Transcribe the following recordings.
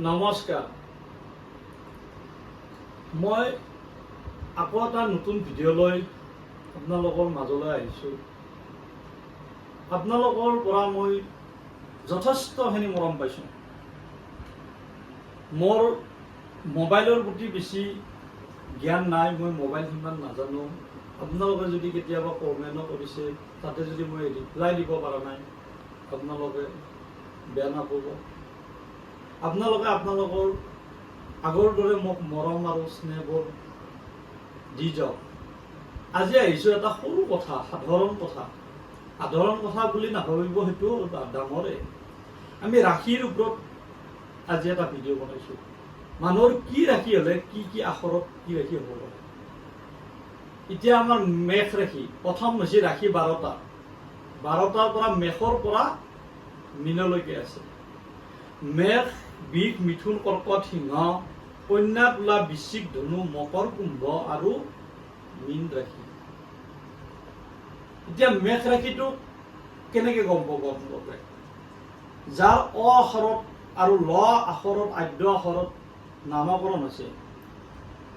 নমস্কাৰ। মই আকৌ এটা নতুন ভিডিঅ' লৈ আপোনালোকৰ মাজলৈ আহিছোঁ। আপোনালোকৰ পৰা মই যথেষ্টখিনি মৰম পাইছোঁ। মোৰ মোবাইলৰ প্ৰতি বেছি জ্ঞান নাই, মই মোবাইল সিমান নাজানো। আপোনালোকে যদি কেতিয়াবা কমেণ্ট কৰিছে, তাতে যদি মই ৰিপ্লাই দিব পৰা নাই, আপোনালোকে বেয়া নাপাব। আপোনালোকে আপোনালোকৰ আগৰ দৰে মোক মৰম আৰু স্নেহবোৰ দি যাওক। আজি আহিছোঁ এটা সৰু কথা, সাধাৰণ কথা বুলি নাভাবিব, সেইটো ডাঙৰে। আমি ৰাশিৰ ওপৰত আজি এটা ভিডিঅ' বনাইছোঁ। মানুহৰ কি ৰাশি হ'লে কি কি আখৰত কি ৰাশি হ'ব পাৰে। এতিয়া আমাৰ মেষ ৰাশি, প্ৰথম হৈছে ৰাশি 12টা। 12টাৰ পৰা মেষৰ পৰা মীনলৈকে আছে। মেষ, বৃষ, মিথুন, কৰ্কট, সিংহ, কন্যা, তুলা, বৃশ্চিক, ধনু, মকৰ, কুম্ভ আৰু মীন ৰাশি। এতিয়া মেষ ৰাশিটো কেনেকে গম পাব আপোনালোকে? যাৰ অ আখৰত আৰু ল আখৰত, আদ্য আখৰত নামকৰণ আছে,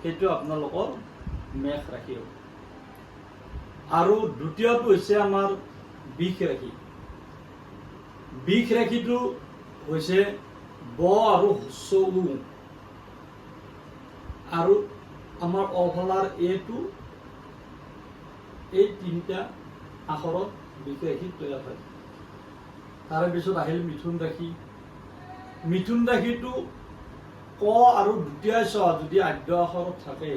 সেইটো আপোনালোকৰ মেষ ৰাশি হ'ব। আৰু দ্বিতীয়টো হৈছে আমাৰ বৃষ ৰাশি। বৃষ ৰাশিটো হৈছে ব আৰু হস্ৰ উ, আৰু আমাৰ অফলাৰ এটো, এই তিনিটা আখৰত বৃষ ৰাশি তৈয়াৰ হয়। তাৰে পিছত আহিল মিথুন ৰাশি। মিথুন ৰাশিটো ক আৰু দ্বিতীয় চ যদি আদ্য আখৰত থাকে,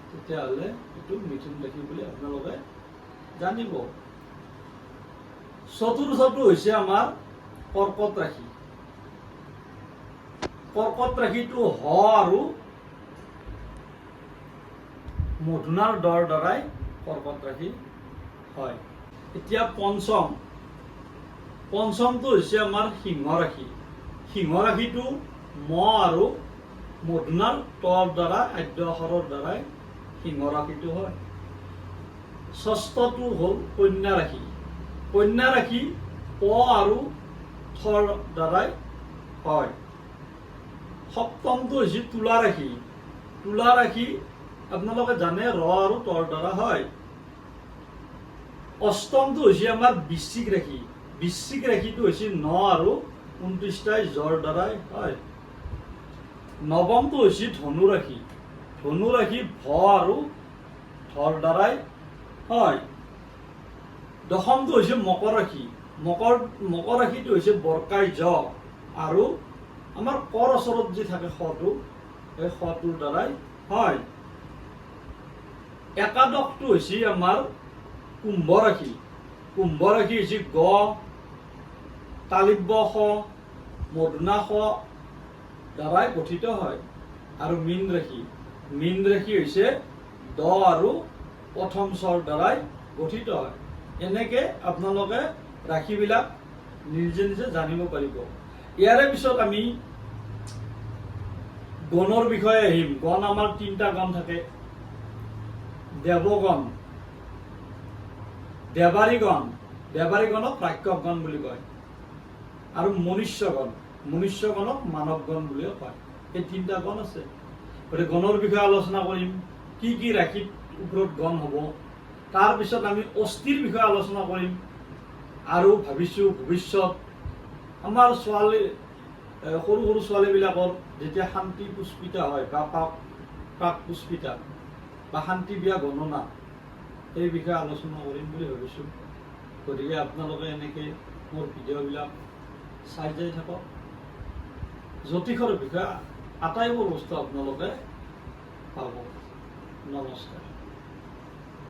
তেতিয়াহ'লে এইটো মিথুন ৰাশি বুলি আপোনালোকে জানিব। চতুৰ্থটো হৈছে আমাৰ কৰ্কট ৰাশি। কৰ্কট ৰাশিটো হ আৰু মধুনাৰ দৰ দ্বাৰাই কৰ্কট ৰাশি হয়। এতিয়া পঞ্চমটো হৈছে আমাৰ সিংহ ৰাশি। সিংহ ৰাশিটো ম আৰু মধুনাৰ তৰ দ্বাৰা, আদ্য আখৰৰ দ্বাৰাই সিংহ ৰাশিটো হয়। ষষ্ঠটো হ'ল কন্যা ৰাশি। কন্যা ৰাশি প আৰু থৰ দ্বাৰাই হয়। সপ্তমটো হৈছে তুলা ৰাশি। তুলা ৰাশি আপোনালোকে জানে ৰ আৰু তৰ দ্বাৰা হয়। অষ্টমটো হৈছে আমাৰ বৃশ্চিক ৰাশি। বৃশ্চিক ৰাশিটো হৈছে ন আৰু 29টাই জৰ দ্বাৰাই হয়। নৱমটো হৈছে ধনু ৰাশি। ধনু ৰাশি ভ আৰু ধৰ দ্বাৰাই হয়। দশমটো হৈছে মকৰ ৰাশি। মকৰ ৰাশিটো হৈছে বৰকাই জ আৰু আমাৰ কৰ ওচৰত যি থাকে শটো, সেই শটোৰ দ্বাৰাই হয়। একাদশটো হৈছে আমাৰ কুম্ভ ৰাশি। কুম্ভ ৰাশি হৈছে গ, তালিব্য শ, মধুনা শ দ্বাৰাই গঠিত হয়। আৰু মীন ৰাশি হৈছে দ আৰু প্ৰথম চৰ দ্বাৰাই গঠিত হয়। এনেকে আপোনালোকে ৰাশিবিলাক নিজে নিজে জানিব পাৰিব। ইয়াৰে পিছত আমি গণৰ বিষয়ে আহিম। গণ আমাৰ 3টা গণ থাকে। দেৱগণ, দেৱাৰীগণক ৰাক্ষস গণ বুলি কয়, আৰু মনুষ্যগণক মানৱ গণ বুলিও কয়। এই 3টা গণ আছে। গতিকে গণৰ বিষয়ে আলোচনা কৰিম, কি কি ৰাশিৰ ওপৰত গণ হ'ব। তাৰপিছত আমি অস্থিৰ বিষয়ে আলোচনা কৰিম, আৰু ভাবিছোঁ ভৱিষ্যত আমাৰ সৰু সৰু ছোৱালীবিলাকৰ যেতিয়া শান্তি পুষ্পিতা হয় বা প্ৰাক পুষ্পিতা বা শান্তি বিয়া গণনা, এই বিষয়ে আলোচনা কৰিম বুলি ভাবিছোঁ। গতিকে আপোনালোকে এনেকৈ মোৰ ভিডিঅ'বিলাক চাই যাই থাকক। জ্যোতিষৰ বিষয়ে আটাইবোৰ বস্তু আপোনালোকে পাব। নমস্কাৰ।